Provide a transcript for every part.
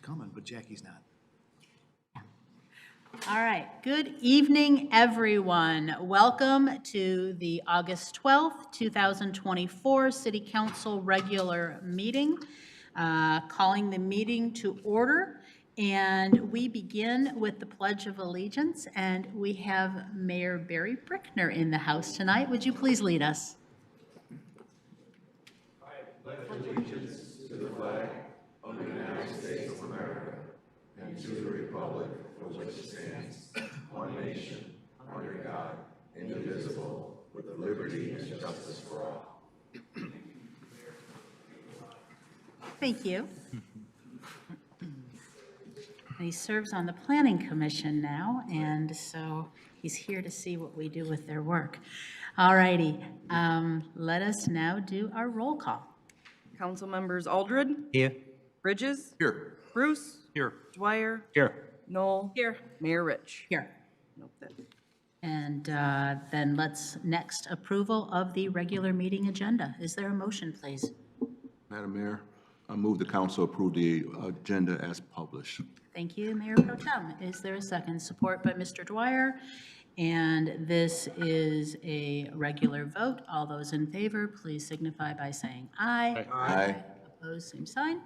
coming, but Jackie's not. All right, good evening, everyone. Welcome to the August 12th, 2024 City Council regular meeting. Calling the meeting to order, and we begin with the Pledge of Allegiance, and we have Mayor Barry Brickner in the house tonight. Would you please lead us? I pledge allegiance to the flag of the United States of America and to the republic for which it stands, one nation, under God, indivisible, with liberty and justice for all. Thank you. And he serves on the Planning Commission now, and so he's here to see what we do with their work. All righty, let us now do our roll call. Council members Aldred. Here. Bridges. Here. Bruce. Here. Dwyer. Here. Knoll. Here. Mayor Rich. Here. Nope, that- And then let's next approval of the regular meeting agenda. Is there a motion, please? Madam Mayor, I move the council approve the agenda as published. Thank you, Mayor Pro Tem. Is there a second? Support by Mr. Dwyer. And this is a regular vote. All those in favor, please signify by saying aye. Aye. Opposed, same sign.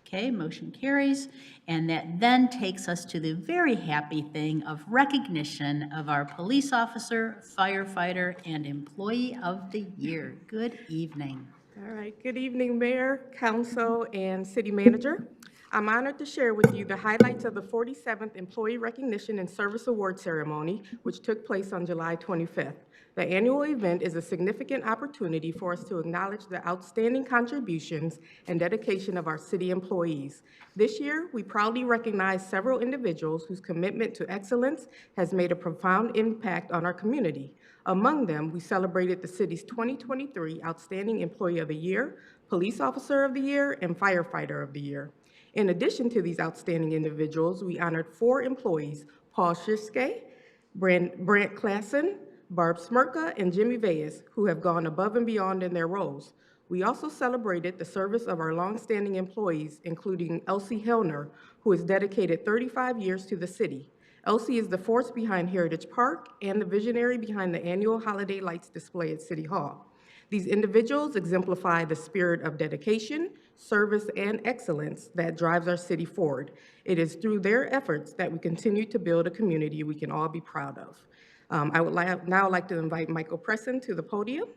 Okay, motion carries. And that then takes us to the very happy thing of recognition of our police officer, firefighter, and employee of the year. Good evening. All right, good evening, Mayor, Council, and City Manager. I'm honored to share with you the highlights of the 47th Employee Recognition and Service Award Ceremony, which took place on July 25th. The annual event is a significant opportunity for us to acknowledge the outstanding contributions and dedication of our city employees. This year, we proudly recognize several individuals whose commitment to excellence has made a profound impact on our community. Among them, we celebrated the city's 2023 Outstanding Employee of the Year, Police Officer of the Year, and Firefighter of the Year. In addition to these outstanding individuals, we honored 4 employees, Paul Shiske, Brant Klassen, Barb Smirka, and Jimmy Veyes, who have gone above and beyond in their roles. We also celebrated the service of our longstanding employees, including Elsie Hellner, who has dedicated 35 years to the city. Elsie is the force behind Heritage Park and the visionary behind the annual holiday lights display at City Hall. These individuals exemplify the spirit of dedication, service, and excellence that drives our city forward. It is through their efforts that we continue to build a community we can all be proud of. I would now like to invite Michael Presson to the podium.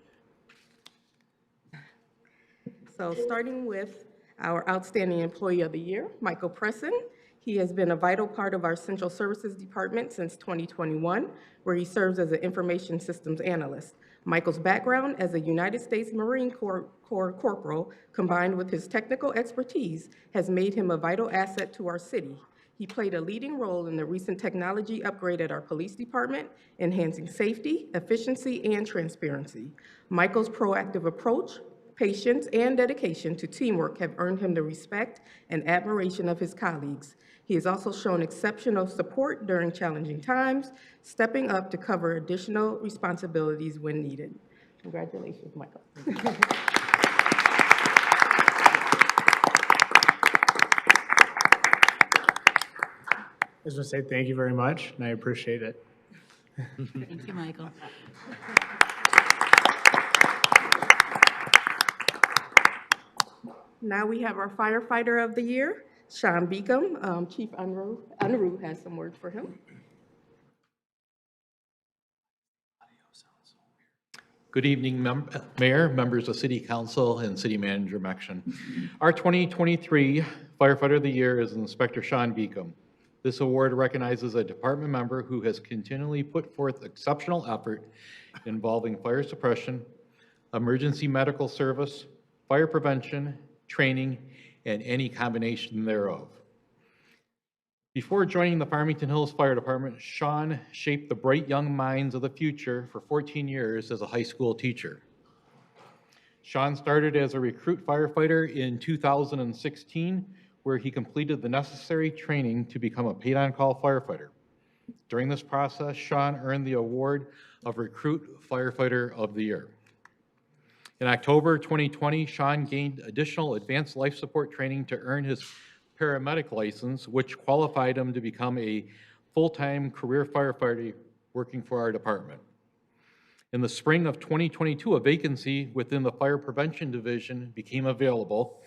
So starting with our Outstanding Employee of the Year, Michael Presson. He has been a vital part of our Central Services Department since 2021, where he serves as an information systems analyst. Michael's background as a United States Marine Corps corporal, combined with his technical expertise, has made him a vital asset to our city. He played a leading role in the recent technology upgrade at our police department, enhancing safety, efficiency, and transparency. Michael's proactive approach, patience, and dedication to teamwork have earned him the respect and admiration of his colleagues. He has also shown exceptional support during challenging times, stepping up to cover additional responsibilities when needed. Congratulations, Michael. I just want to say thank you very much, and I appreciate it. Thank you, Michael. Now we have our Firefighter of the Year, Sean Beacom. Chief Unruh has some words for him. Good evening, Mayor, members of City Council, and City Manager Mection. Our 2023 Firefighter of the Year is Inspector Sean Beacom. This award recognizes a department member who has continually put forth exceptional effort involving fire suppression, emergency medical service, fire prevention, training, and any combination thereof. Before joining the Farmington Hills Fire Department, Sean shaped the bright young minds of the future for 14 years as a high school teacher. Sean started as a recruit firefighter in 2016, where he completed the necessary training to become a paid-on-call firefighter. During this process, Sean earned the award of Recruit Firefighter of the Year. In October 2020, Sean gained additional advanced life support training to earn his paramedic license, which qualified him to become a full-time career firefighter working for our department. In the spring of 2022, a vacancy within the Fire Prevention Division became available,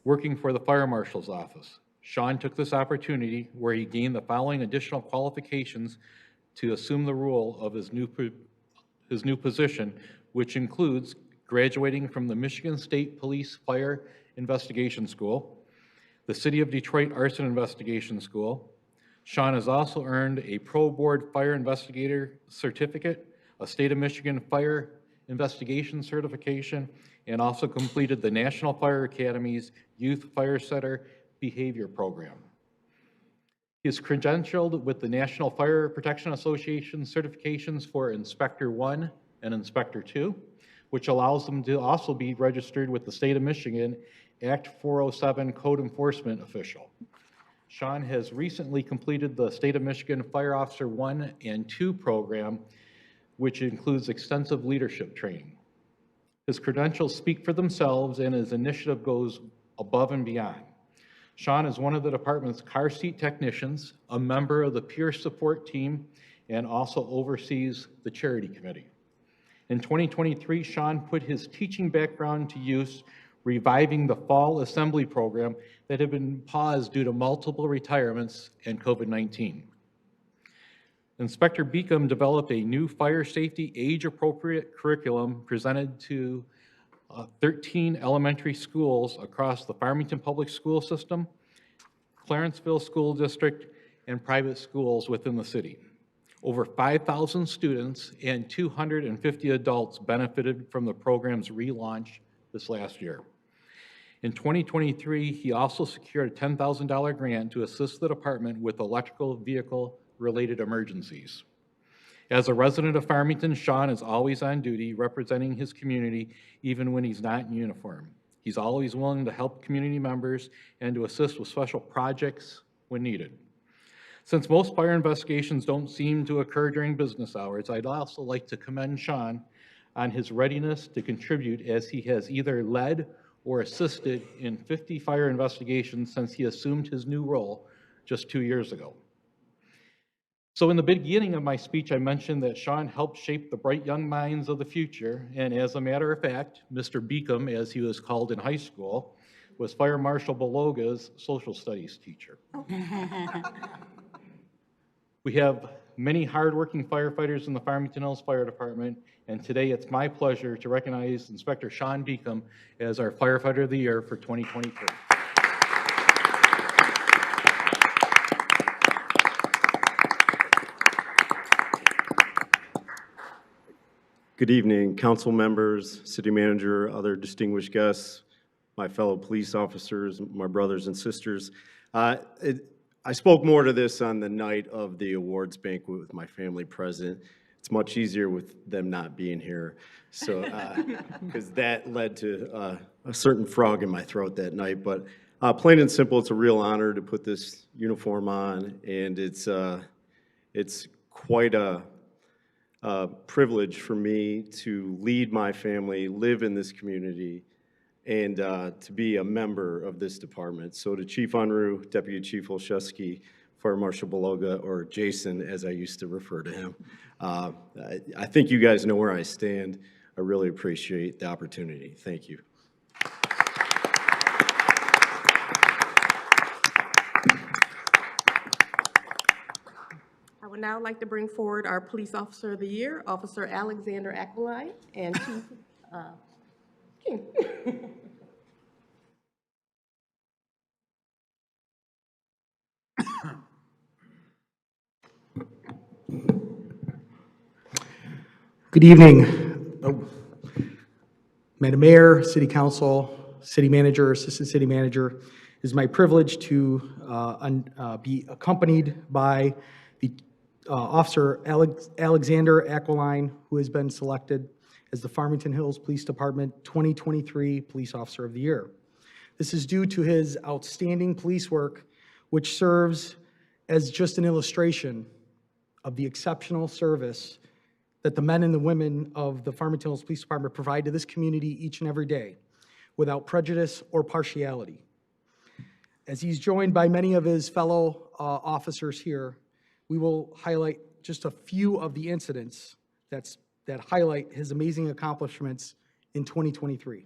working for the Fire Marshal's office. Sean took this opportunity where he gained the following additional qualifications to assume the role of his new position, which includes graduating from the Michigan State Police Fire Investigation School, the City of Detroit Arson Investigation School. Sean has also earned a Pro Board Fire Investigator Certificate, a State of Michigan Fire Investigation Certification, and also completed the National Fire Academy's Youth Fire Setter Behavior Program. He is credentialed with the National Fire Protection Association certifications for Inspector 1 and Inspector 2, which allows him to also be registered with the State of Michigan Act 407 Code Enforcement Official. Sean has recently completed the State of Michigan Fire Officer 1 and 2 program, which includes extensive leadership training. His credentials speak for themselves, and his initiative goes above and beyond. Sean is one of the department's car seat technicians, a member of the peer support team, and also oversees the charity committee. In 2023, Sean put his teaching background to use, reviving the fall assembly program that had been paused due to multiple retirements and COVID-19. Inspector Beacom developed a new fire safety age-appropriate curriculum presented to 13 elementary schools across the Farmington Public School System, Clarenceville School District, and private schools within the city. Over 5,000 students and 250 adults benefited from the program's relaunch this last year. In 2023, he also secured a $10,000 grant to assist the department with electrical vehicle-related emergencies. As a resident of Farmington, Sean is always on duty representing his community even when he's not in uniform. He's always willing to help community members and to assist with special projects when needed. Since most fire investigations don't seem to occur during business hours, I'd also like to commend Sean on his readiness to contribute, as he has either led or assisted in 50 fire investigations since he assumed his new role just 2 years ago. So in the beginning of my speech, I mentioned that Sean helped shape the bright young minds of the future, and as a matter of fact, Mr. Beacom, as he was called in high school, was Fire Marshal Beloga's social studies teacher. We have many hardworking firefighters in the Farmington Hills Fire Department, and today it's my pleasure to recognize Inspector Sean Beacom as our Firefighter of the Year for 2023. Good evening, council members, city manager, other distinguished guests, my fellow police officers, my brothers and sisters. I spoke more to this on the night of the awards banquet with my family present. It's much easier with them not being here, so because that led to a certain frog in my throat that night. But plain and simple, it's a real honor to put this uniform on, and it's quite a privilege for me to lead my family, live in this community, and to be a member of this department. So to Chief Unruh, Deputy Chief Olszewski, Fire Marshal Beloga, or Jason, as I used to refer to him, I think you guys know where I stand. I really appreciate the opportunity. Thank you. I would now like to bring forward our Police Officer of the Year, Officer Alexander Aquiline, and Chief King. Good evening, Madam Mayor, City Council, City Manager, Assistant City Manager. It is my privilege to be accompanied by the Officer Alexander Aquiline, who has been selected as the Farmington Hills Police Department 2023 Police Officer of the Year. This is due to his outstanding police work, which serves as just an illustration of the exceptional service that the men and the women of the Farmington Hills Police Department provide to this community each and every day, without prejudice or partiality. As he's joined by many of his fellow officers here, we will highlight just a few of the incidents that highlight his amazing accomplishments in 2023.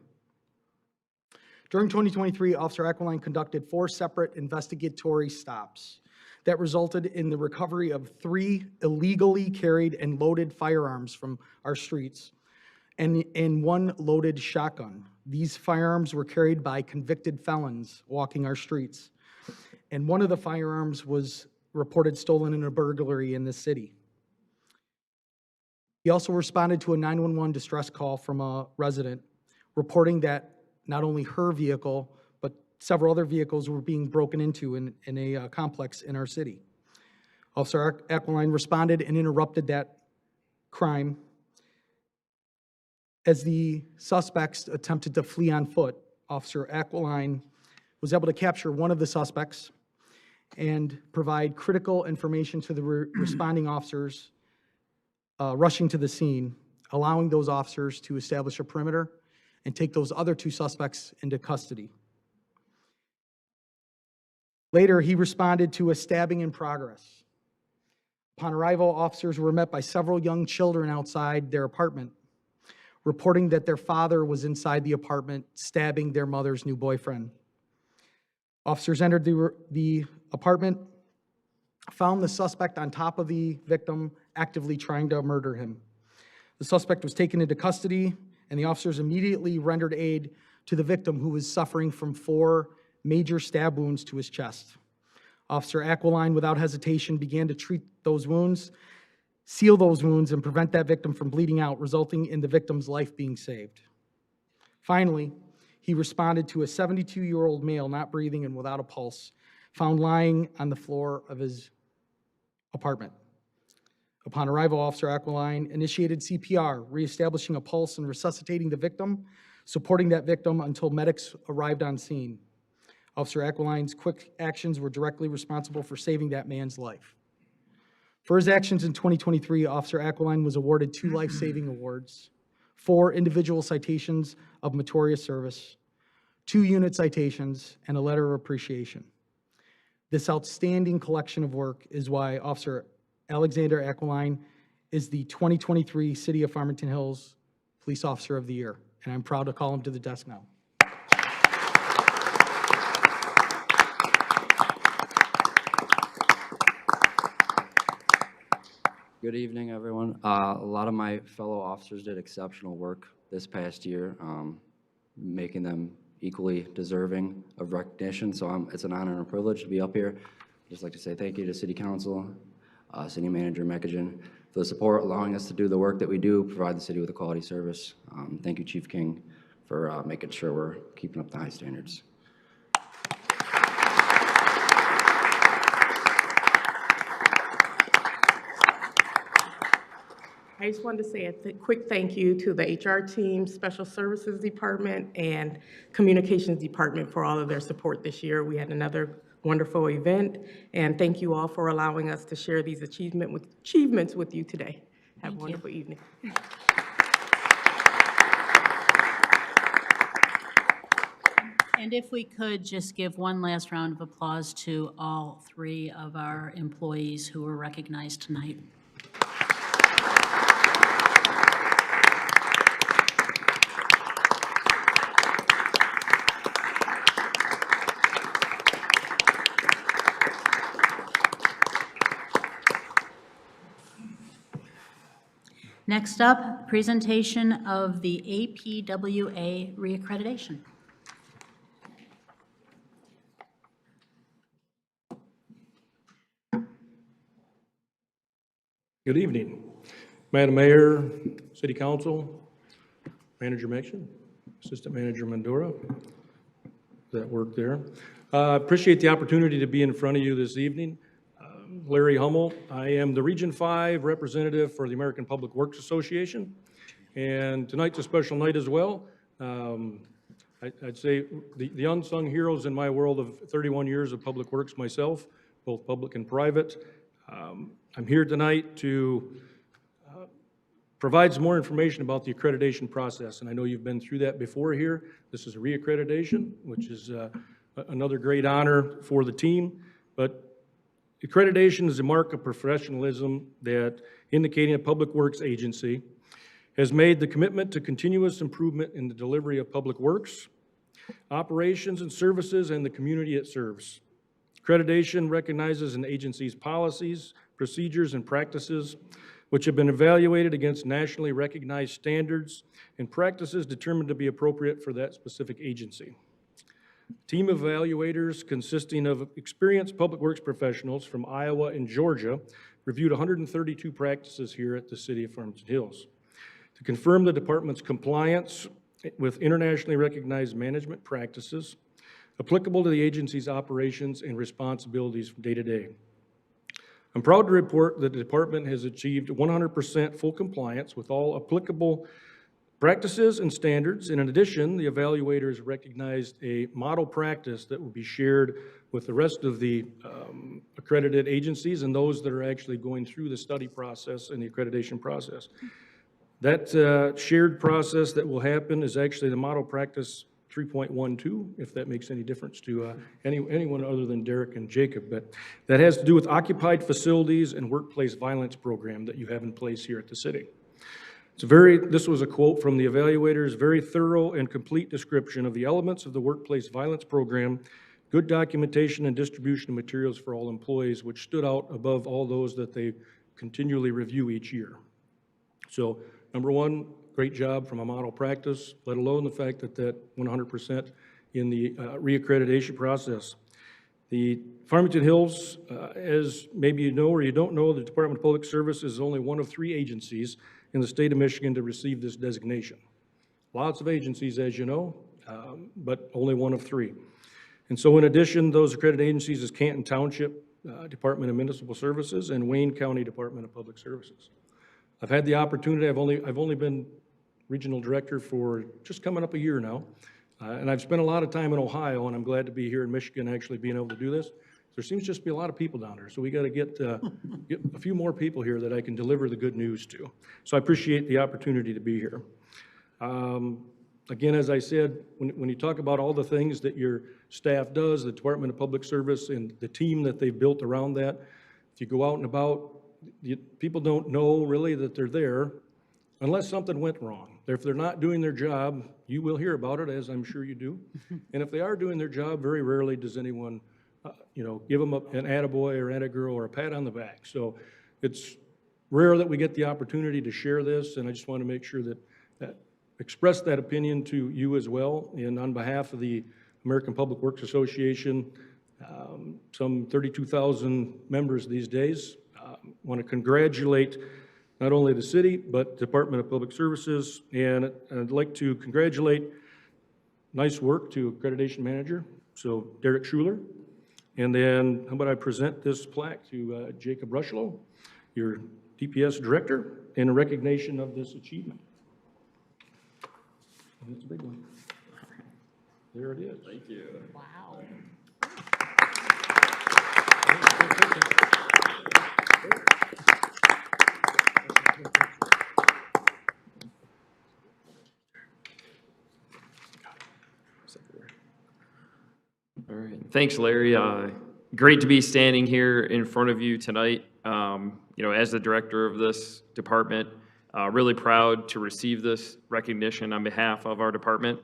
During 2023, Officer Equeline conducted 4 separate investigatory stops that resulted in the recovery of 3 illegally carried and loaded firearms from our streets and 1 loaded shotgun. These firearms were carried by convicted felons walking our streets, and one of the firearms was reported stolen in a burglary in this city. He also responded to a 911 distress call from a resident reporting that not only her vehicle, but several other vehicles were being broken into in a complex in our city. Officer Equeline responded and interrupted that crime. As the suspects attempted to flee on foot, Officer Equeline was able to capture one of the suspects and provide critical information to the responding officers rushing to the scene, allowing those officers to establish a perimeter and take those other 2 suspects into custody. Later, he responded to a stabbing in progress. Upon arrival, officers were met by several young children outside their apartment, reporting that their father was inside the apartment stabbing their mother's new boyfriend. Officers entered the apartment, found the suspect on top of the victim, actively trying to murder him. The suspect was taken into custody, and the officers immediately rendered aid to the victim, who was suffering from 4 major stab wounds to his chest. Officer Equeline, without hesitation, began to treat those wounds, seal those wounds, and prevent that victim from bleeding out, resulting in the victim's life being saved. Finally, he responded to a 72-year-old male not breathing and without a pulse, found lying on the floor of his apartment. Upon arrival, Officer Equeline initiated CPR, reestablishing a pulse and resuscitating the victim, supporting that victim until medics arrived on scene. Officer Equeline's quick actions were directly responsible for saving that man's life. For his actions in 2023, Officer Equeline was awarded 2 life-saving awards, 4 individual citations of meritorious service, 2 unit citations, and a letter of appreciation. This outstanding collection of work is why Officer Alexander Equeline is the 2023 City of Farmington Hills Police Officer of the Year, and I'm proud to call him to the desk now. Good evening, everyone. A lot of my fellow officers did exceptional work this past year, making them equally deserving of recognition. So it's an honor and a privilege to be up here. I'd just like to say thank you to City Council, City Manager Mekajan, for the support, allowing us to do the work that we do, provide the city with a quality service. Thank you, Chief King, for making sure we're keeping up the high standards. I just wanted to say a quick thank you to the HR team, Special Services Department, and Communications Department for all of their support this year. We had another wonderful event, and thank you all for allowing us to share these achievements with you today. Have a wonderful evening. And if we could just give one last round of applause to all 3 of our employees who were recognized tonight. Next up, presentation of the APWA reaccreditation. Good evening, Madam Mayor, City Council, Manager Mekjan, Assistant Manager Mandura, that work there. Appreciate the opportunity to be in front of you this evening. Larry Hummel. I am the Region 5 representative for the American Public Works Association, and tonight's a special night as well. I'd say the unsung heroes in my world of 31 years of public works myself, both public and private. I'm here tonight to provide some more information about the accreditation process, and I know you've been through that before here. This is a reaccreditation, which is another great honor for the team. But accreditation is a mark of professionalism that indicating a public works agency has made the commitment to continuous improvement in the delivery of public works, operations and services, and the community it serves. Accreditation recognizes an agency's policies, procedures, and practices which have been evaluated against nationally recognized standards and practices determined to be appropriate for that specific agency. A team of evaluators consisting of experienced public works professionals from Iowa and Georgia reviewed 132 practices here at the City of Farmington Hills to confirm the department's compliance with internationally recognized management practices applicable to the agency's operations and responsibilities from day to day. I'm proud to report that the department has achieved 100% full compliance with all applicable practices and standards. And in addition, the evaluators recognized a model practice that will be shared with the rest of the accredited agencies and those that are actually going through the study process and the accreditation process. That shared process that will happen is actually the model practice 3.12, if that makes any difference to anyone other than Derek and Jacob. But that has to do with occupied facilities and workplace violence program that you have in place here at the city. This was a quote from the evaluators, very thorough and complete description of the elements of the workplace violence program, good documentation and distribution of materials for all employees, which stood out above all those that they continually review each year. So, number one, great job from a model practice, let alone the fact that 100% in the reaccreditation process. The Farmington Hills, as maybe you know or you don't know, the Department of Public Service is only one of 3 agencies in the state of Michigan to receive this designation. Lots of agencies, as you know, but only one of 3. And so in addition, those accredited agencies is Canton Township Department of Municipal Services and Wayne County Department of Public Services. I've had the opportunity, I've only been regional director for just coming up a year now, and I've spent a lot of time in Ohio, and I'm glad to be here in Michigan actually being able to do this. There seems just to be a lot of people down there, so we got to get a few more people here that I can deliver the good news to. So I appreciate the opportunity to be here. Again, as I said, when you talk about all the things that your staff does, the Department of Public Service and the team that they've built around that, if you go out and about, people don't know really that they're there unless something went wrong. If they're not doing their job, you will hear about it, as I'm sure you do. And if they are doing their job, very rarely does anyone give them an attaboy or attagirl or a pat on the back. So it's rare that we get the opportunity to share this, and I just want to make sure that express that opinion to you as well. And on behalf of the American Public Works Association, some 32,000 members these days, want to congratulate not only the city, but Department of Public Services, and I'd like to congratulate, nice work to Accreditation Manager, so Derek Schuler. And then how about I present this plaque to Jacob Rushlow, your DPS Director, in recognition of this achievement. And it's a big one. There it is. Thank you. Wow. All right, thanks, Larry. Great to be standing here in front of you tonight. As the director of this department, really proud to receive this recognition on behalf of our department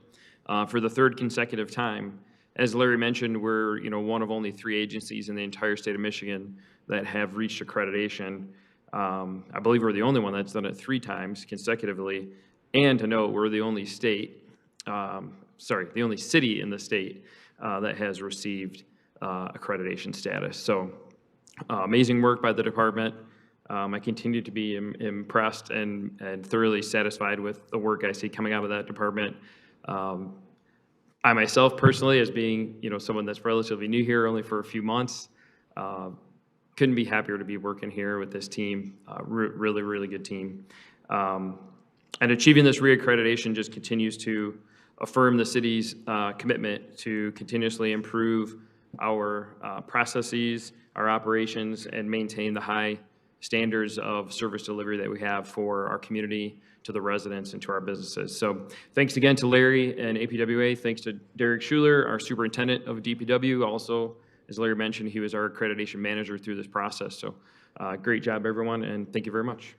for the 3rd consecutive time. As Larry mentioned, we're one of only 3 agencies in the entire state of Michigan that have reached accreditation. I believe we're the only one that's done it 3 times consecutively. And to note, we're the only the only city in the state that has received accreditation status. So amazing work by the department. I continue to be impressed and thoroughly satisfied with the work I see coming out of that department. I myself personally, as being someone that's relatively new here, only for a few months, couldn't be happier to be working here with this team. Really, really good team. And achieving this reaccreditation just continues to affirm the city's commitment to continuously improve our processes, our operations, and maintain the high standards of service delivery that we have for our community, to the residents, and to our businesses. So thanks again to Larry and APWA. Thanks to Derek Schuler, our superintendent of DPW. Also, as Larry mentioned, he was our accreditation manager through this process. So great job, everyone, and thank you very much.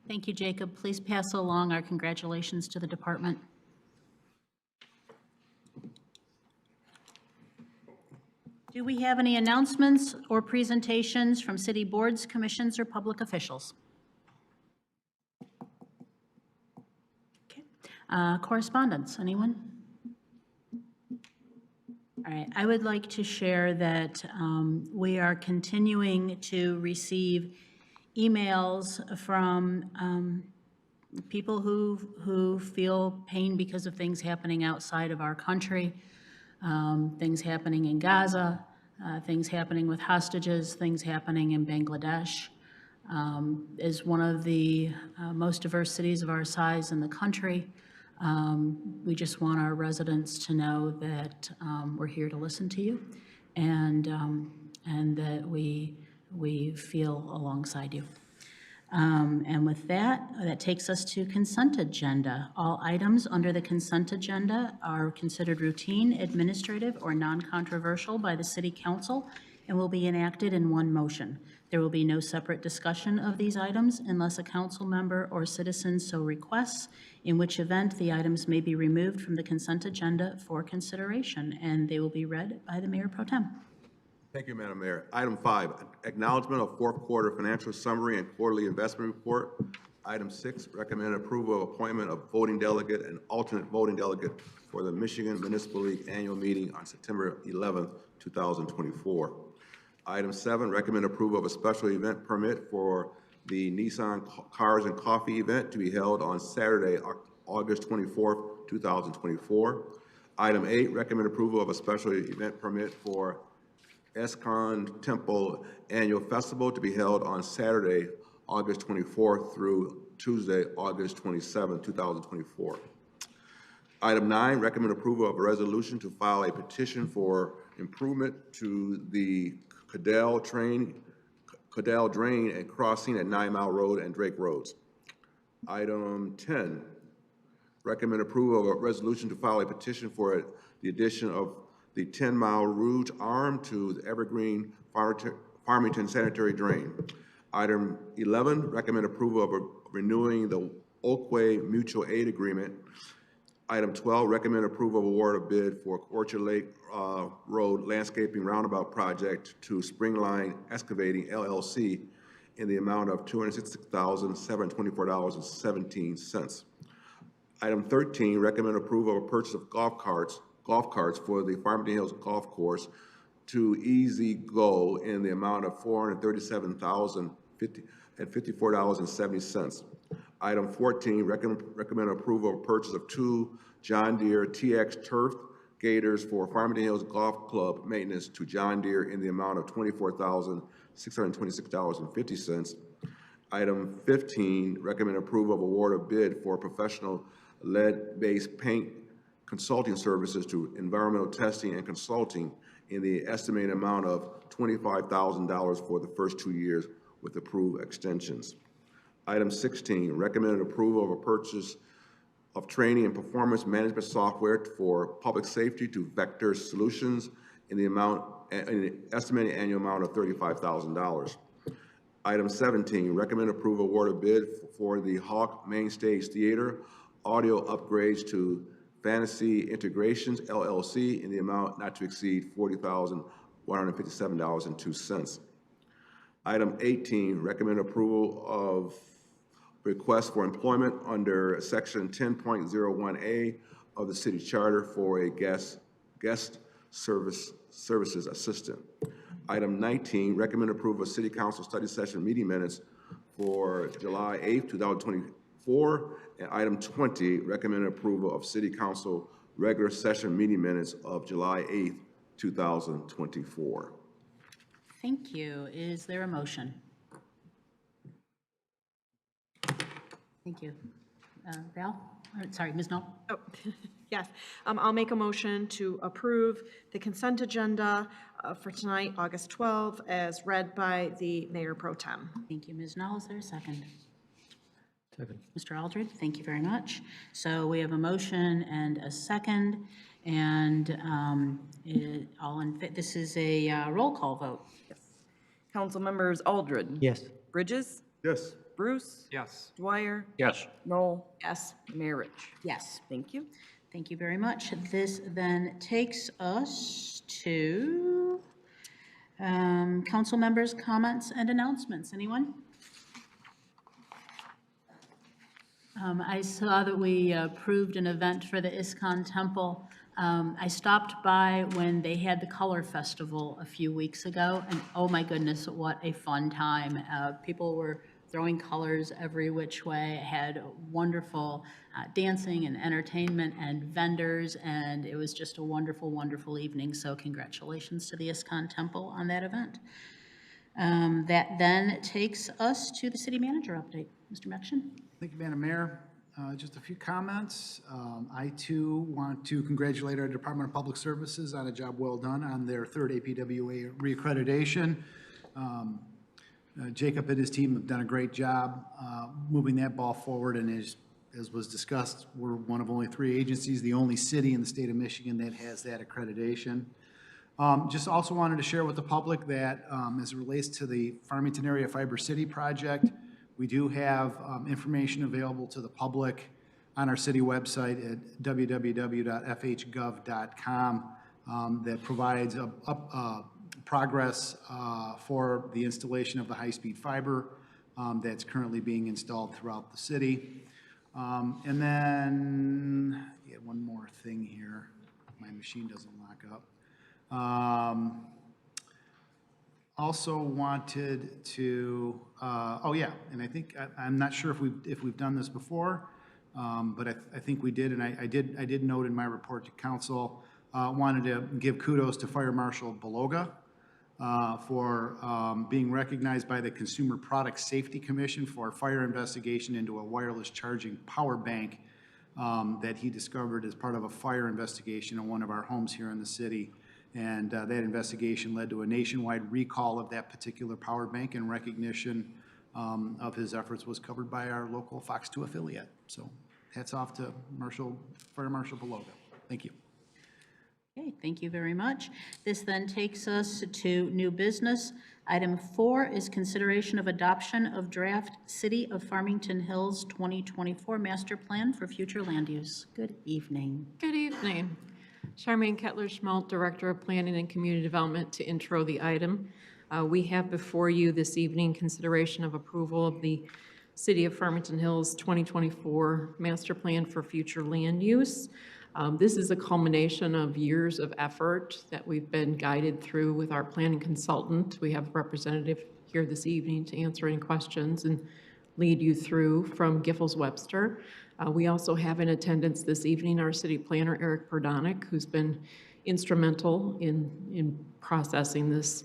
Thank you, Jacob. Please pass along our congratulations to the department. Do we have any announcements or presentations from city boards, commissions, or public officials? Okay. Correspondence, anyone? All right, I would like to share that we are continuing to receive emails from people who feel pain because of things happening outside of our country, things happening in Gaza, things happening with hostages, things happening in Bangladesh. Is one of the most diverse cities of our size in the country. We just want our residents to know that we're here to listen to you, and that we feel alongside you. And with that, that takes us to consent agenda. All items under the consent agenda are considered routine, administrative, or non-controversial by the City Council and will be enacted in one motion. There will be no separate discussion of these items unless a council member or citizen so requests, in which event the items may be removed from the consent agenda for consideration, and they will be read by the Mayor Pro Tem. Thank you, Madam Mayor. Item 5, acknowledgement of fourth quarter financial summary and quarterly investment report. Item 6, recommend approval of appointment of voting delegate and alternate voting delegate for the Michigan Municipal League annual meeting on September 11th, 2024. Item 7, recommend approval of a special event permit for the Nissan Cars and Coffee event to be held on Saturday, August 24th, 2024. Item 8, recommend approval of a special event permit for ESCON Temple Annual Festival to be held on Saturday, August 24th through Tuesday, August 27th, 2024. Item 9, recommend approval of a resolution to file a petition for improvement to the Cadell Drain and crossing at 9 Mile Road and Drake Roads. Item 10, recommend approval of a resolution to file a petition for the addition of the 10 Mile Rouge Arm to the Evergreen Farmington Sanitary Drain. Item 11, recommend approval of renewing the Oakway Mutual Aid Agreement. Item 12, recommend approval of award of bid for Orchard Lake Road Landscaping Roundabout Project to Springline Excavating LLC in the amount of $266,724.17. Item 13, recommend approval of a purchase of golf carts for the Farmington Hills Golf Course to Easy Go in the amount of $437,054.70. Item 14, recommend approval of purchase of 2 John Deere TX Turf Gators for Farmington Hills Golf Club maintenance to John Deere in the amount of $24,626.50. Item 15, recommend approval of award of bid for professional lead-based paint consulting services to environmental testing and consulting in the estimated amount of $25,000 for the first 2 years with approved extensions. Item 16, recommended approval of a purchase of training and performance management software for public safety to Vector Solutions in the estimated annual amount of $35,000. Item 17, recommend approval award of bid for the Hawk Main Stage Theater audio upgrades to Fantasy Integrations LLC in the amount not to exceed $40,157.02. Item 18, recommend approval of request for employment under section 10.01A of the city charter for a guest services assistant. Item 19, recommend approval of city council study session meeting minutes for July 8th, 2024. And item 20, recommend approval of city council regular session meeting minutes of July 8th, 2024. Thank you. Is there a motion? Thank you. Val? Sorry, Ms. Knoll? Oh, yes. I'll make a motion to approve the consent agenda for tonight, August 12th, as read by the Mayor Pro Tem. Thank you, Ms. Knoll. Is there a second? Second. Mr. Aldred, thank you very much. So we have a motion and a second, and this is a roll call vote. Council members Aldred. Yes. Bridges. Yes. Bruce. Yes. Dwyer. Yes. Knoll. Yes. Mayor Rich. Yes. Thank you. Thank you very much. This then takes us to council members' comments and announcements. Anyone? I saw that we approved an event for the ISKCON Temple. I stopped by when they had the Color Festival a few weeks ago, and oh my goodness, what a fun time. People were throwing colors every which way, had wonderful dancing and entertainment and vendors, and it was just a wonderful, wonderful evening. So congratulations to the ISKCON Temple on that event. That then takes us to the city manager update. Mr. Mection? Thank you, Madam Mayor. Just a few comments. I too want to congratulate our Department of Public Services on a job well done on their third APWA reaccreditation. Jacob and his team have done a great job moving that ball forward, and as was discussed, we're one of only 3 agencies, the only city in the state of Michigan that has that accreditation. Just also wanted to share with the public that as it relates to the Farmington Area Fiber City project, we do have information available to the public on our city website at www.fhgov.com that provides a progress for the installation of the high-speed fiber that's currently being installed throughout the city. And then, one more thing here. My machine doesn't lock up. Also wanted to, and I think, I'm not sure if we've done this before, but I think we did, and I did note in my report to council, wanted to give kudos to Fire Marshal Beloga for being recognized by the Consumer Product Safety Commission for fire investigation into a wireless charging power bank that he discovered as part of a fire investigation in one of our homes here in the city. And that investigation led to a nationwide recall of that particular power bank, and recognition of his efforts was covered by our local Fox 2 affiliate. So hats off to Fire Marshal Beloga. Thank you. Okay, thank you very much. This then takes us to new business. Item 4 is consideration of adoption of draft City of Farmington Hills 2024 Master Plan for future land use. Good evening. Good evening. Charmaine Kettler-Schmaltz, Director of Planning and Community Development, to intro the item. We have before you this evening consideration of approval of the City of Farmington Hills 2024 Master Plan for future land use. This is a culmination of years of effort that we've been guided through with our planning consultant. We have a representative here this evening to answer any questions and lead you through from Giffords Webster. We also have in attendance this evening our city planner, Eric Perdonic, who's been instrumental in processing this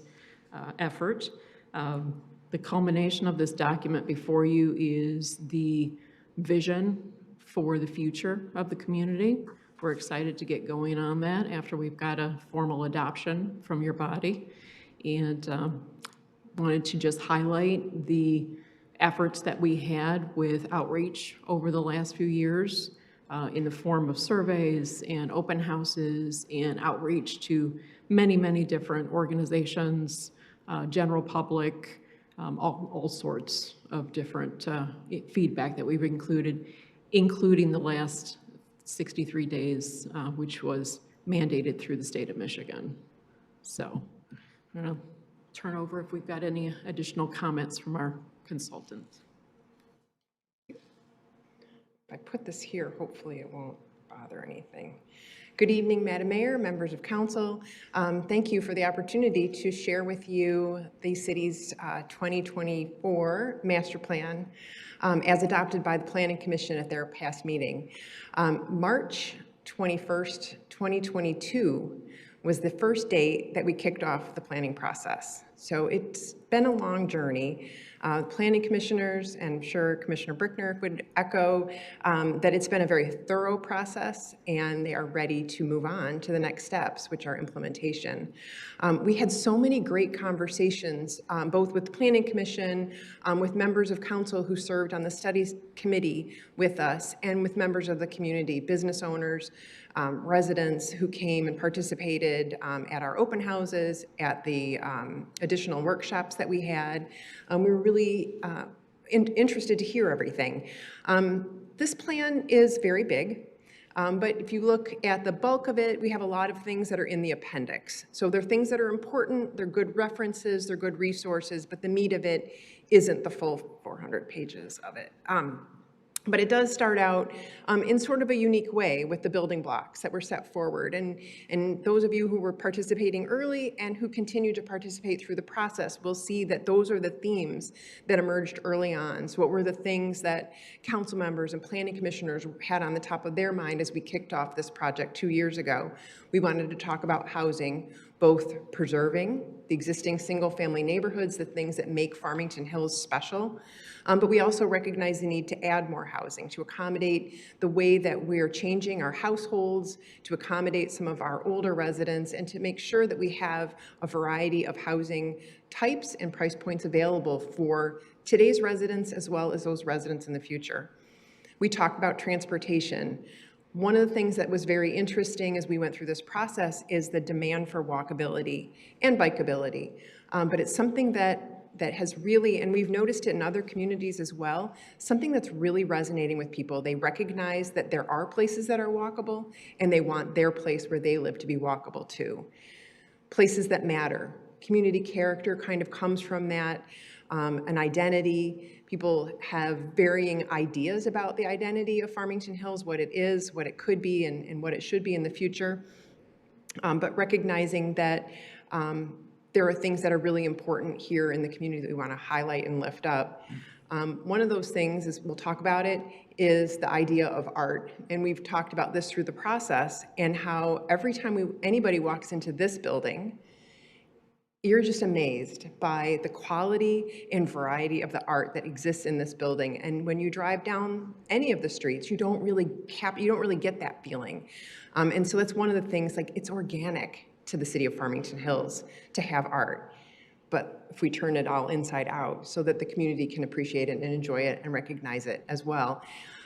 effort. The culmination of this document before you is the vision for the future of the community. We're excited to get going on that after we've got a formal adoption from your body. And wanted to just highlight the efforts that we had with outreach over the last few years in the form of surveys and open houses and outreach to many, many different organizations, general public, all sorts of different feedback that we've included, including the last 63 days, which was mandated through the state of Michigan. So I'm going to turn over if we've got any additional comments from our consultant. If I put this here, hopefully it won't bother anything. Good evening, Madam Mayor, members of council. Thank you for the opportunity to share with you the city's 2024 master plan as adopted by the Planning Commission at their past meeting. March 21st, 2022 was the first date that we kicked off the planning process. So it's been a long journey. Planning commissioners, and I'm sure Commissioner Brickner would echo that it's been a very thorough process, and they are ready to move on to the next steps, which are implementation. We had so many great conversations, both with the Planning Commission, with members of council who served on the studies committee with us, and with members of the community, business owners, residents who came and participated at our open houses, at the additional workshops that we had. We were really interested to hear everything. This plan is very big, but if you look at the bulk of it, we have a lot of things that are in the appendix. So they're things that are important, they're good references, they're good resources, but the meat of it isn't the full 400 pages of it. But it does start out in sort of a unique way with the building blocks that were set forward. And those of you who were participating early and who continue to participate through the process will see that those are the themes that emerged early on. So what were the things that council members and planning commissioners had on the top of their mind as we kicked off this project 2 years ago? We wanted to talk about housing, both preserving the existing single-family neighborhoods, the things that make Farmington Hills special, but we also recognize the need to add more housing to accommodate the way that we're changing our households, to accommodate some of our older residents, and to make sure that we have a variety of housing types and price points available for today's residents as well as those residents in the future. We talked about transportation. One of the things that was very interesting as we went through this process is the demand for walkability and bikeability. But it's something that has really, and we've noticed it in other communities as well, something that's really resonating with people. They recognize that there are places that are walkable, and they want their place where they live to be walkable too. Places that matter. Community character kind of comes from that, an identity. People have varying ideas about the identity of Farmington Hills, what it is, what it could be, and what it should be in the future. But recognizing that there are things that are really important here in the community that we want to highlight and lift up. One of those things, is we'll talk about it, is the idea of art. And we've talked about this through the process and how every time anybody walks into this building, you're just amazed by the quality and variety of the art that exists in this building. And when you drive down any of the streets, you don't really get that feeling. And so that's one of the things, like, it's organic to the city of Farmington Hills to have art. But if we turn it all inside out so that the community can appreciate it and enjoy it and recognize it as well.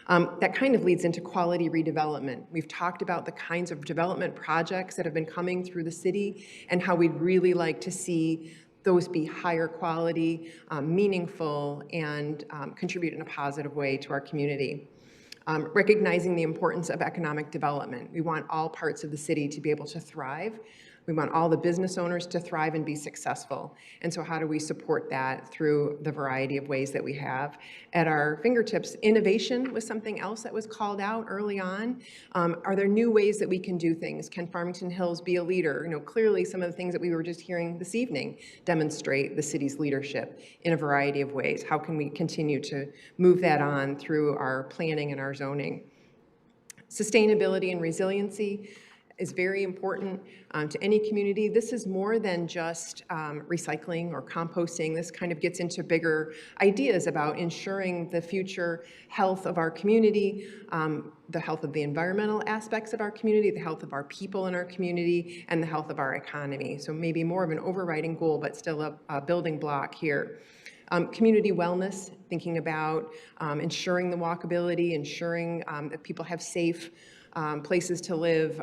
That kind of leads into quality redevelopment. We've talked about the kinds of development projects that have been coming through the city and how we'd really like to see those be higher quality, meaningful, and contribute in a positive way to our community. Recognizing the importance of economic development. We want all parts of the city to be able to thrive. We want all the business owners to thrive and be successful. And so how do we support that through the variety of ways that we have at our fingertips? Innovation was something else that was called out early on. Are there new ways that we can do things? Can Farmington Hills be a leader? Clearly some of the things that we were just hearing this evening demonstrate the city's leadership in a variety of ways. How can we continue to move that on through our planning and our zoning? Sustainability and resiliency is very important to any community. This is more than just recycling or composting. This kind of gets into bigger ideas about ensuring the future health of our community, the health of the environmental aspects of our community, the health of our people in our community, and the health of our economy. So maybe more of an overriding goal, but still a building block here. Community wellness, thinking about ensuring the walkability, ensuring that people have safe places to live,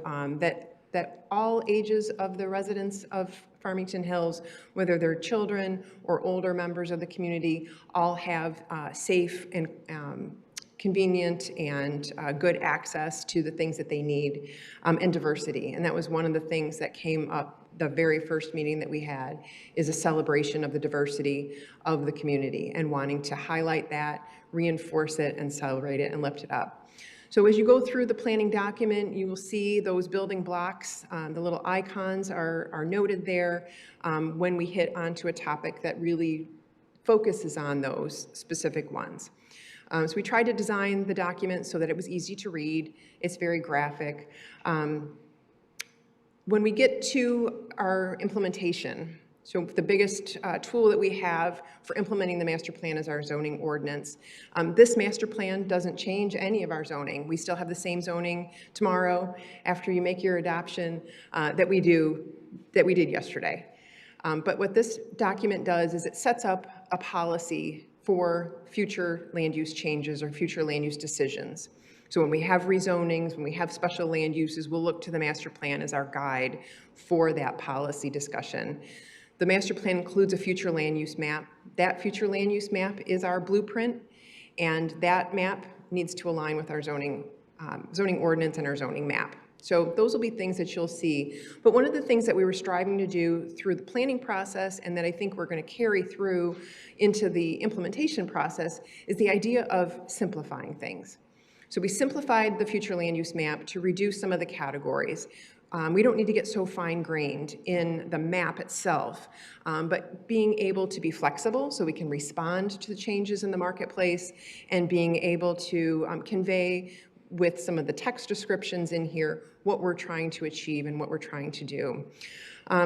that all ages of the residents of Farmington Hills, whether they're children or older members of the community, all have safe and convenient and good access to the things that they need, and diversity. And that was one of the things that came up the very first meeting that we had, is a celebration of the diversity of the community and wanting to highlight that, reinforce it, and celebrate it and lift it up. So as you go through the planning document, you will see those building blocks. The little icons are noted there when we hit onto a topic that really focuses on those specific ones. So we tried to design the document so that it was easy to read. It's very graphic. When we get to our implementation, So the biggest tool that we have for implementing the master plan is our zoning ordinance. This master plan doesn't change any of our zoning. We still have the same zoning tomorrow after you make your adoption that we did yesterday. But what this document does is it sets up a policy for future land use changes or future land use decisions. So when we have rezonings, when we have special land uses, we'll look to the master plan as our guide for that policy discussion. The master plan includes a future land use map. That future land use map is our blueprint, and that map needs to align with our zoning ordinance and our zoning map. So those will be things that you'll see. But one of the things that we were striving to do through the planning process and that I think we're going to carry through into the implementation process is the idea of simplifying things. So we simplified the future land use map to reduce some of the categories. We don't need to get so fine-grained in the map itself, but being able to be flexible so we can respond to the changes in the marketplace and being able to convey with some of the text descriptions in here what we're trying to achieve and what we're trying to do.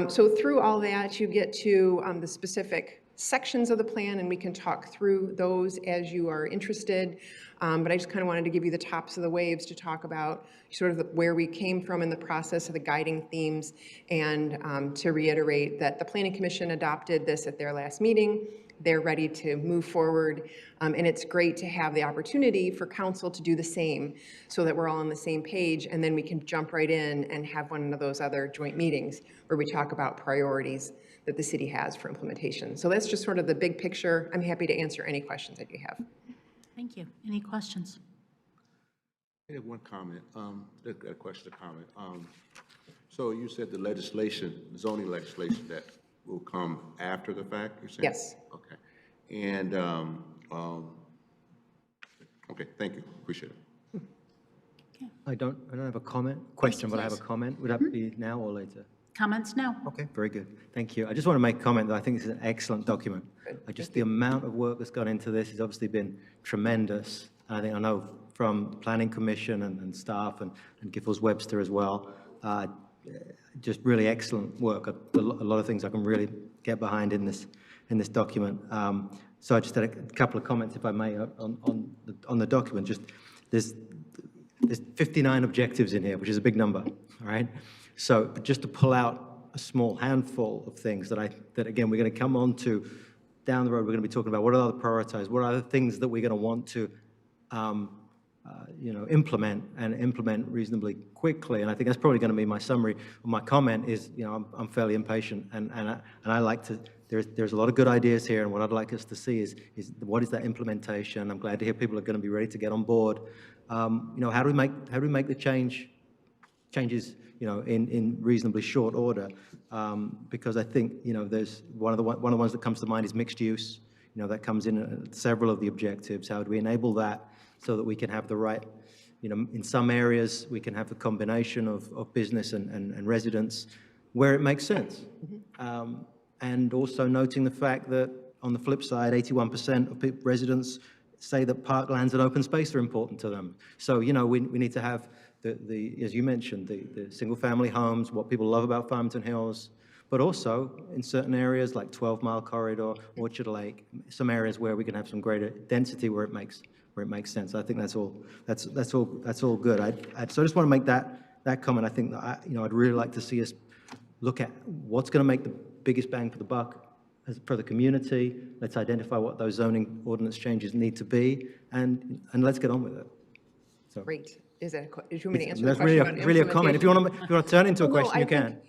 So through all that, you get to the specific sections of the plan, and we can talk through those as you are interested. But I just kind of wanted to give you the tops of the waves to talk about sort of where we came from in the process of the guiding themes, and to reiterate that the Planning Commission adopted this at their last meeting. They're ready to move forward, and it's great to have the opportunity for council to do the same so that we're all on the same page, and then we can jump right in and have one of those other joint meetings where we talk about priorities that the city has for implementation. So that's just sort of the big picture. I'm happy to answer any questions that you have. Thank you. Any questions? I have one comment, a question or comment. So you said the legislation, zoning legislation that will come after the fact, you're saying? Yes. Okay. And, okay, thank you, appreciate it. I don't have a question, but I have a please. comment. Would that be now or later? Comments now? Okay, very good. Thank you. I just want to make a comment that I think this is an excellent document. The amount of work that's gone into this has obviously been tremendous. I know from the Planning Commission and staff and Giffords Webster as well, just really excellent work. A lot of things I can really get behind in this document. So I just had a couple of comments, if I may, on the document. Just there's 59 objectives in here, which is a big number, all right? So, but just to pull out a small handful of things that again, we're going to come on to down the road. We're going to be talking about what are the prioritized, what are the things that we're going to want to, implement reasonably quickly. And I think that's probably going to be my summary. My comment is, I'm fairly impatient, and I like to. There's a lot of good ideas here, and what I'd like us to see is what is that implementation. I'm glad to hear people are going to be ready to get on board. How do we make the changes in reasonably short order, because I think there's one of the ones that comes to mind is mixed use. That comes in several of the objectives. How do we enable that so that we can have the right, in some areas we can have a combination of business and residents where it makes sense, and also noting the fact that on the flip side, 81% of residents say that parklands and open space are important to them. So we need to have the as you mentioned, the single-family homes, what people love about Farmington Hills, but also in certain areas like 12-mile corridor, Orchard Lake, some areas where we can have some greater density where it makes sense. I think that's all good. So I just want to make that comment. I think that I'd really like to see us look at what's going to make the biggest bang for the buck for the community. Let's identify what those zoning ordinance changes need to be, and let's get on with it. So. Great. Is that do you want me to answer That's the question really a comment. If you want to turn it into a Well, no, question, you can.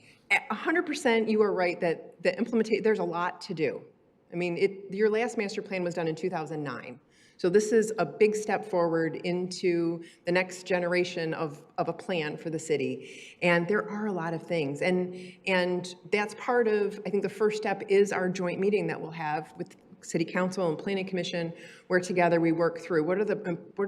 100% you are right that the there's a lot to do. I mean, your last master plan was done in 2009. So this is a big step forward into the next generation of a plan for the city. And there are a lot of things. And that's part of, I think the first step is our joint meeting that we'll have with City Council and Planning Commission, where together we work through what are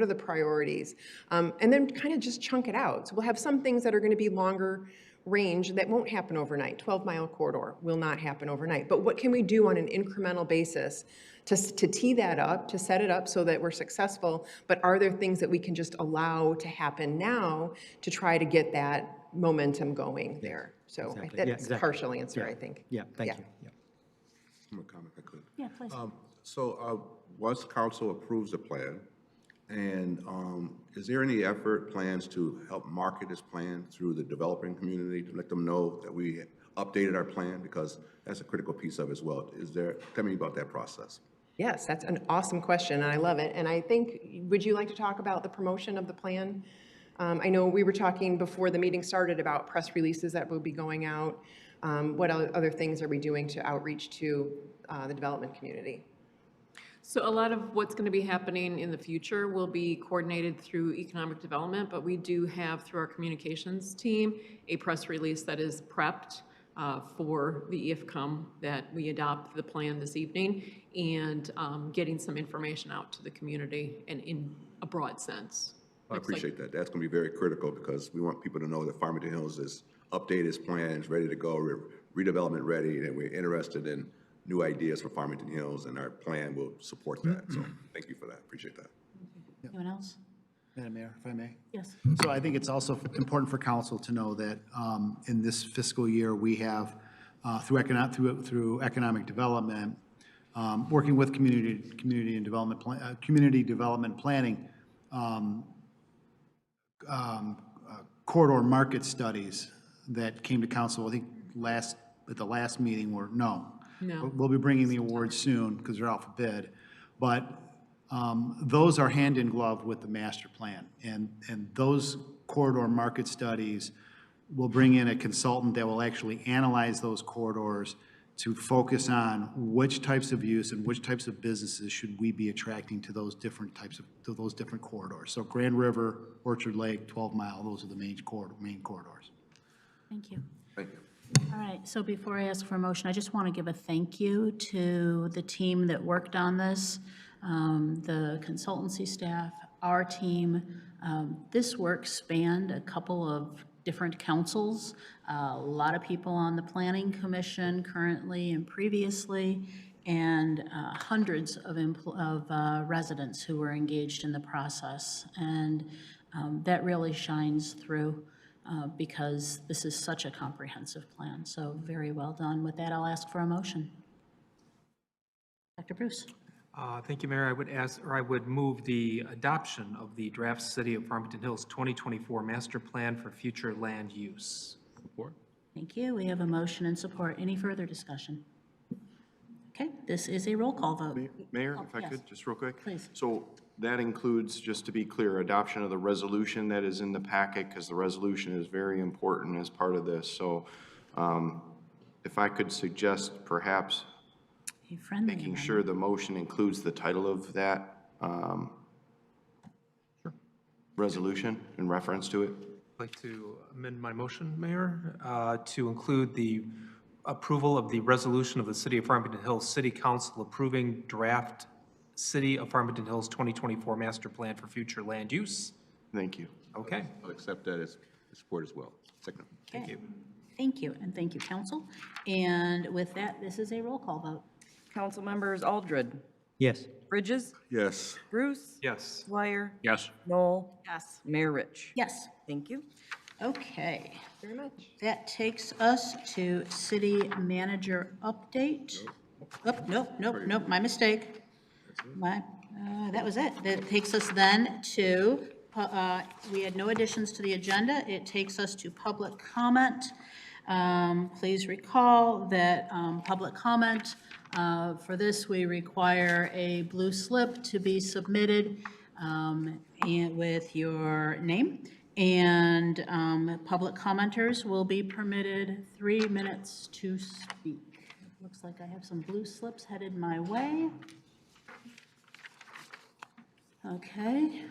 the priorities, and then kind of just chunk it out. So we'll have some things that are going to be longer range that won't happen overnight. 12-mile corridor will not happen overnight. But what can we do on an incremental basis to tee that up, to set it up so that we're successful? But are there things that we can just allow to happen now to try to get that momentum going there? So Exactly. that's Yeah, exactly. a partial answer, I think. Yeah, thank you. Yeah. One more comment, if I could. Yeah, please. Once council approves the plan, and is there any effort, plans to help market this plan through the developing community, to let them know that we updated our plan? Because that's a critical piece of it as well. Tell me about that process. Yes, that's an awesome question, and I love it. And I think, would you like to talk about the promotion of the plan? I know we were talking before the meeting started about press releases that will be going out. What other things are we doing to outreach to the development community? So a lot of what's going to be happening in the future will be coordinated through economic development, but we do have, through our communications team, a press release that is prepped for the IFCOM that we adopt the plan this evening, and getting some information out to the community and in a broad sense. I appreciate that. That's going to be very critical because we want people to know that Farmington Hills is updated its plans, ready to go, redevelopment ready, and we're interested in new ideas for Farmington Hills, and our plan will support that. So thank you for that. Appreciate that. Anyone else? Madam Mayor, if I may. Yes. So I think it's also important for council to know that in this fiscal year, we have, through economic development, working with community development planning, corridor market studies that came to council, I think at the last meeting were, no. We'll be bringing the awards soon because they're out for bid. But those are hand in glove with the master plan. And those corridor market studies will bring in a consultant that will actually analyze those corridors to focus on which types of use and which types of businesses should we be attracting to those different corridors. So Grand River, Orchard Lake, 12 Mile, those are the main corridors. Thank you. Thank you. All right, so before I ask for a motion, I just want to give a thank you to the team that worked on this, the consultancy staff, our team. This work spanned a couple of different councils, a lot of people on the Planning Commission currently and previously, and hundreds of residents who were engaged in the process. And that really shines through. Because this is such a comprehensive plan. So very well done. With that, I'll ask for a motion. Dr. Bruce. Thank you, Mayor. I would move the adoption of the draft City of Farmington Hills 2024 Master Plan for Future Land Use. Support. Thank you. We have a motion and support. Any further discussion? Okay, this is a roll call vote. Mayor, if I yes. could, just real quick. Please. So that includes, just to be clear, adoption of the resolution that is in the packet, because the resolution is very important as part of this. So if I could suggest perhaps making sure the motion includes the title of that resolution in reference to it. I'd like to amend my motion, Mayor, to include the approval of the resolution of the City of Farmington Hills City Council approving draft City of Farmington Hills 2024 Master Plan for Future Land Use. Thank you. Okay. I'll accept that as support as well. Second. Thank you. Thank you, and thank you, council. And with that, this is a roll call vote. Council members Aldred, Yes. Bridges, Yes. Bruce, Yes. Dwyer, Yes. Knoll, Yes. Mayor Rich. Yes. Thank you. Okay. Very much. That takes us to city manager update. Oh, nope, my mistake. That was it. That takes us then to, we had no additions to the agenda. It takes us to public comment. Please recall that public comment, for this, we require a blue slip to be submitted and with your name. And public commenters will be permitted 3 minutes to speak. It looks like I have some blue slips headed my way. Okay,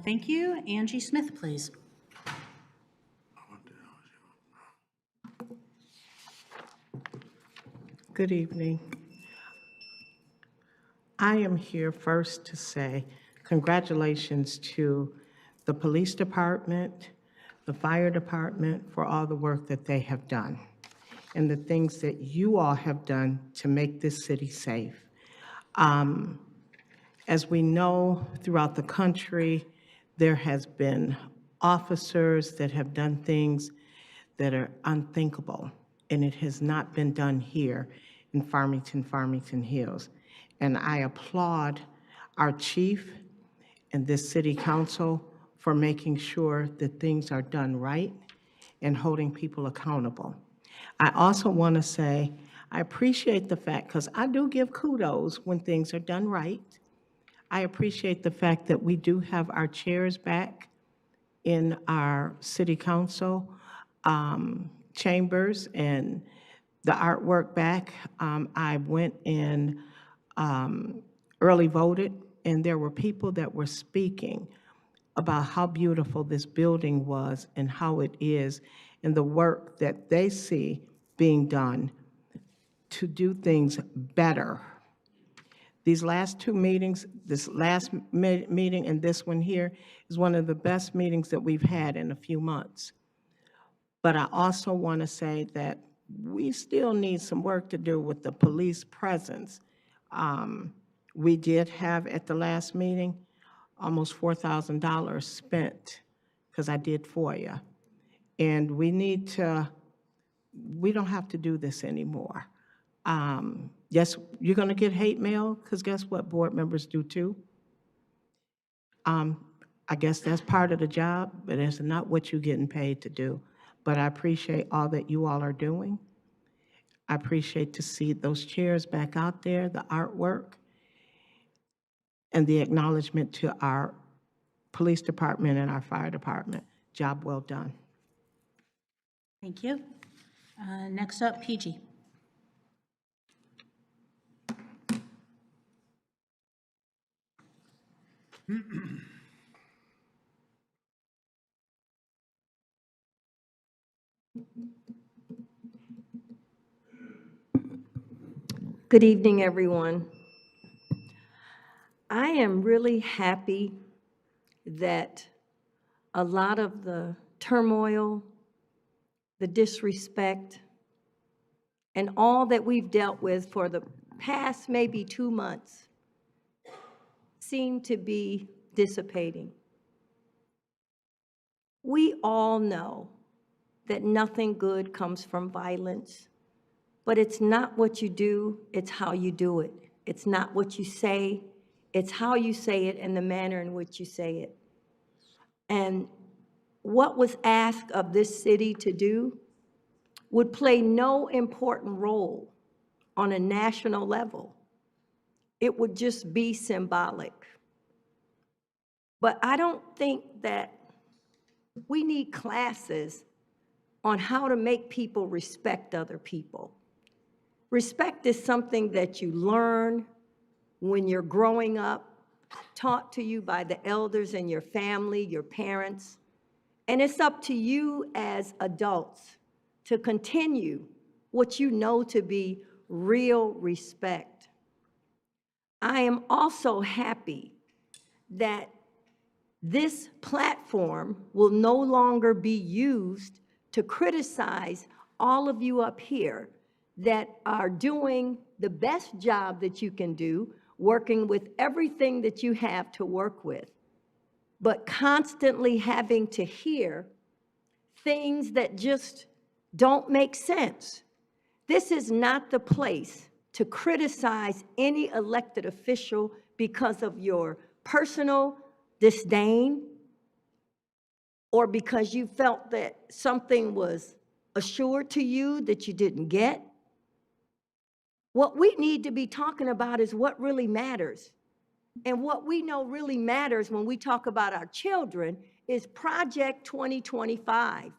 thank you. Angie Smith, please. Good evening. I am here first to say congratulations to the police department, the fire department, for all the work that they have done and the things that you all have done to make this city safe. As we know, throughout the country, there has been officers that have done things that are unthinkable, and it has not been done here. in Farmington Hills. And I applaud our chief and this city council for making sure that things are done right and holding people accountable. I also want to say, I appreciate the fact, because I do give kudos when things are done right. I appreciate the fact that we do have our chairs back in our city council chambers and the artwork back. I went and early voted, and there were people that were speaking about how beautiful this building was and how it is, and the work that they see being done to do things better. These last two meetings, this last meeting and this one here, is one of the best meetings that we've had in a few months. But I also want to say that we still need some work to do with the police presence. We did have at the last meeting almost $4,000 spent, because I did FOIA. And we don't have to do this anymore. Yes, you're going to get hate mail, because guess what? Board members do too. I guess that's part of the job, but it's not what you're getting paid to do. But I appreciate all that you all are doing. I appreciate to see those chairs back out there, the artwork, and the acknowledgement to our police department and our fire department. Job well done. Thank you. Next up, PG. Good evening, everyone. I am really happy that a lot of the turmoil, the disrespect, and all that we've dealt with for the past maybe 2 months seem to be dissipating. We all know that nothing good comes from violence, but it's not what you do, it's how you do it. It's not what you say, it's how you say it and the manner in which you say it. And what was asked of this city to do would play no important role on a national level. It would just be symbolic. But I don't think that we need classes on how to make people respect other people. Respect is something that you learn when you're growing up, taught to you by the elders in your family, your parents, and it's up to you as adults to continue what you know to be real respect. I am also happy that this platform will no longer be used to criticize all of you up here that are doing the best job that you can do, working with everything that you have to work with, but constantly having to hear things that just don't make sense. This is not the place to criticize any elected official because of your personal disdain or because you felt that something was assured to you that you didn't get. What we need to be talking about is what really matters. And what we know really matters when we talk about our children is Project 2025.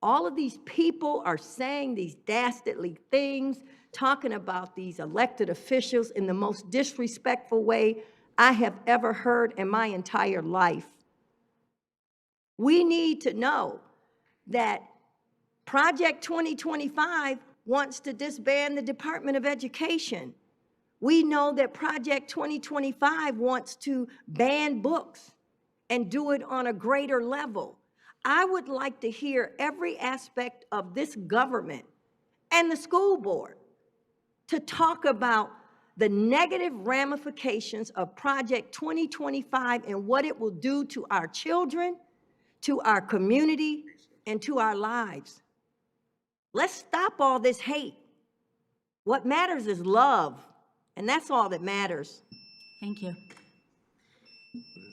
All of these people are saying these dastardly things, talking about these elected officials in the most disrespectful way I have ever heard in my entire life. We need to know that Project 2025 wants to disband the Department of Education. We know that Project 2025 wants to ban books and do it on a greater level. I would like to hear every aspect of this government and the school board to talk about the negative ramifications of Project 2025 and what it will do to our children, to our community, and to our lives. Let's stop all this hate. What matters is love, and that's all that matters. Thank you.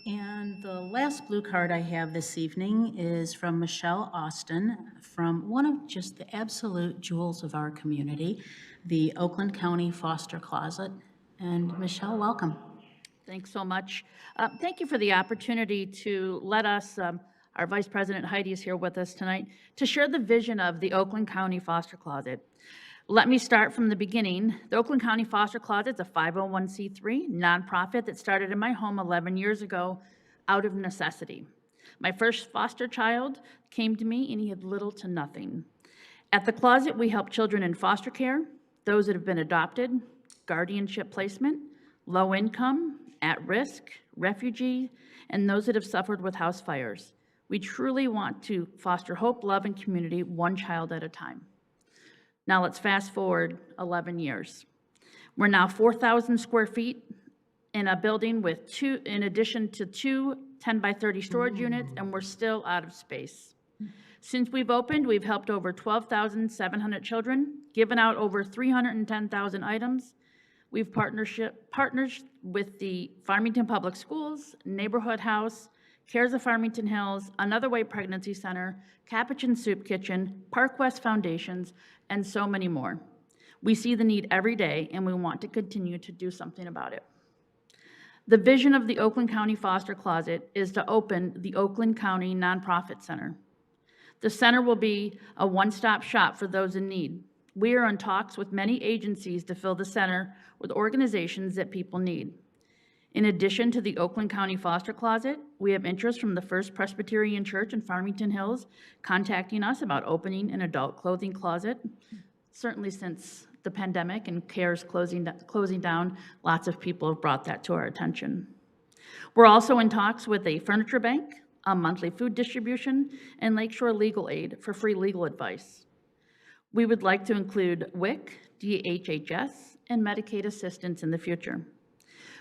And the last blue card I have this evening is from Michelle Austin, from one of just the absolute jewels of our community, the Oakland County Foster Closet. And Michelle, welcome. Thanks so much. Thank you for the opportunity to let us, our Vice President Heidi is here with us tonight, to share the vision of the Oakland County Foster Closet. Let me start from the beginning. The Oakland County Foster Closet is a 501c3 nonprofit that started in my home 11 years ago out of necessity. My first foster child came to me and he had little to nothing. At the closet, we help children in foster care, those that have been adopted, guardianship placement, low income, at risk, refugee, and those that have suffered with house fires. We truly want to foster hope, love, and community one child at a time. Now let's fast forward 11 years. We're now 4,000 square feet in a building with two, in addition to two 10 by 30 storage units, and we're still out of space. Since we've opened, we've helped over 12,700 children, given out over 310,000 items. We've partnered with the Farmington Public Schools, Neighborhood House, Cares of Farmington Hills, Another Way Pregnancy Center, Capuchin Soup Kitchen, Park West Foundations, and so many more. We see the need every day, and we want to continue to do something about it. The vision of the Oakland County Foster Closet is to open the Oakland County Nonprofit Center. The center will be a one-stop shop for those in need. We are in talks with many agencies to fill the center with organizations that people need. In addition to the Oakland County Foster Closet, we have interest from the First Presbyterian Church in Farmington Hills contacting us about opening an adult clothing closet. Certainly since the pandemic and CARES closing down, lots of people have brought that to our attention. We're also in talks with a furniture bank, a monthly food distribution, and Lakeshore Legal Aid for free legal advice. We would like to include WIC, DHHS, and Medicaid assistance in the future.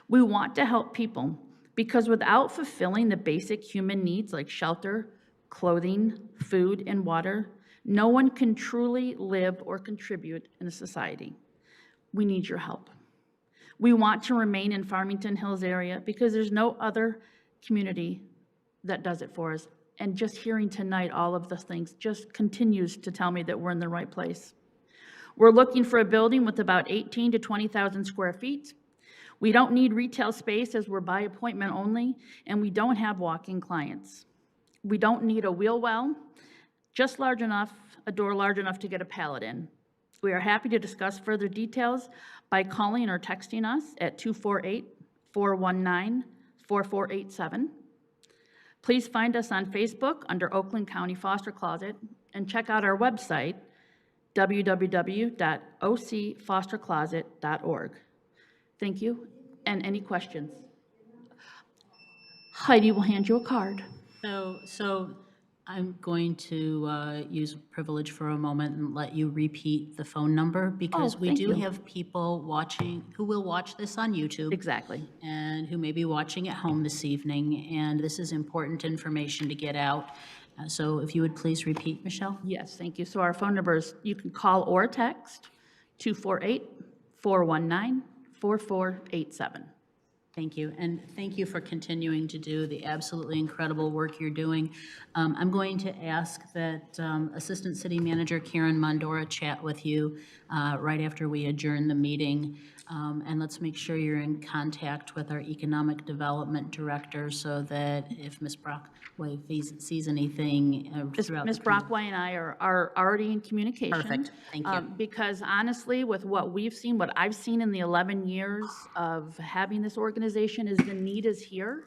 We want to help people because without fulfilling the basic human needs like shelter, clothing, food, and water, no one can truly live or contribute in a society. We need your help. We want to remain in Farmington Hills area because there's no other community that does it for us. And just hearing tonight all of the things just continues to tell me that we're in the right place. We're looking for a building with about 18 to 20,000 square feet. We don't need retail space as we're by appointment only, and we don't have walk-in clients. We don't need a wheel well, just large enough, a door large enough to get a pallet in. We are happy to discuss further details by calling or texting us at 248-419-4487. Please find us on Facebook under Oakland County Foster Closet and check out our website, www.ocfostercloset.org. Thank you. And any questions? Heidi will hand you a card. So I'm going to use privilege for a moment and let you repeat the phone number because we thank do you. have people watching who will watch this on YouTube. Exactly. And who may be watching at home this evening. And this is important information to get out. So if you would please repeat, Michelle. Yes, thank you. So our phone numbers, you can call or text 248-419-4487. Thank you, and thank you for continuing to do the absolutely incredible work you're doing. I'm going to ask that Assistant City Manager Karen Mondora chat with you right after we adjourn the meeting. And let's make sure you're in contact with our Economic Development Director so that if Ms. Brockway sees anything throughout Ms. Brockway and I are already in communication. Perfect, thank you. Because honestly, with what we've seen, what I've seen in the 11 years of having this organization is the need is here.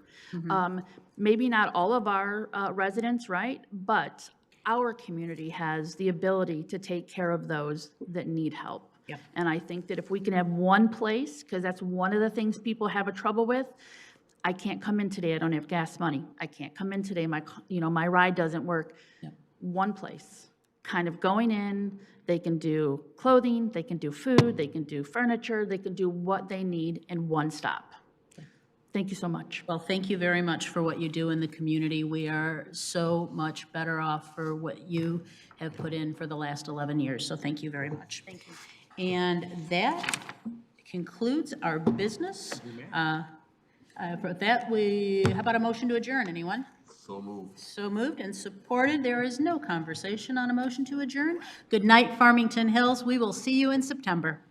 Maybe not all of our residents, right? But our community has the ability to take care of those that need help. Yep. And I think that if we can have one place, because that's one of the things people have a trouble with, I can't come in today, I don't have gas money. I can't come in today, my ride doesn't work. Yep. One place, kind of going in, they can do clothing, they can do food, they can do furniture, they can do what they need in one stop. Thank you so much. Well, thank you very much for what you do in the community. We are so much better off for what you have put in for the last 11 years, so thank you very much. Thank you. And that concludes our business. For that, how about a motion to adjourn, anyone? So moved. So moved and supported. There is no conversation on a motion to adjourn. Good night, Farmington Hills. We will see you in September.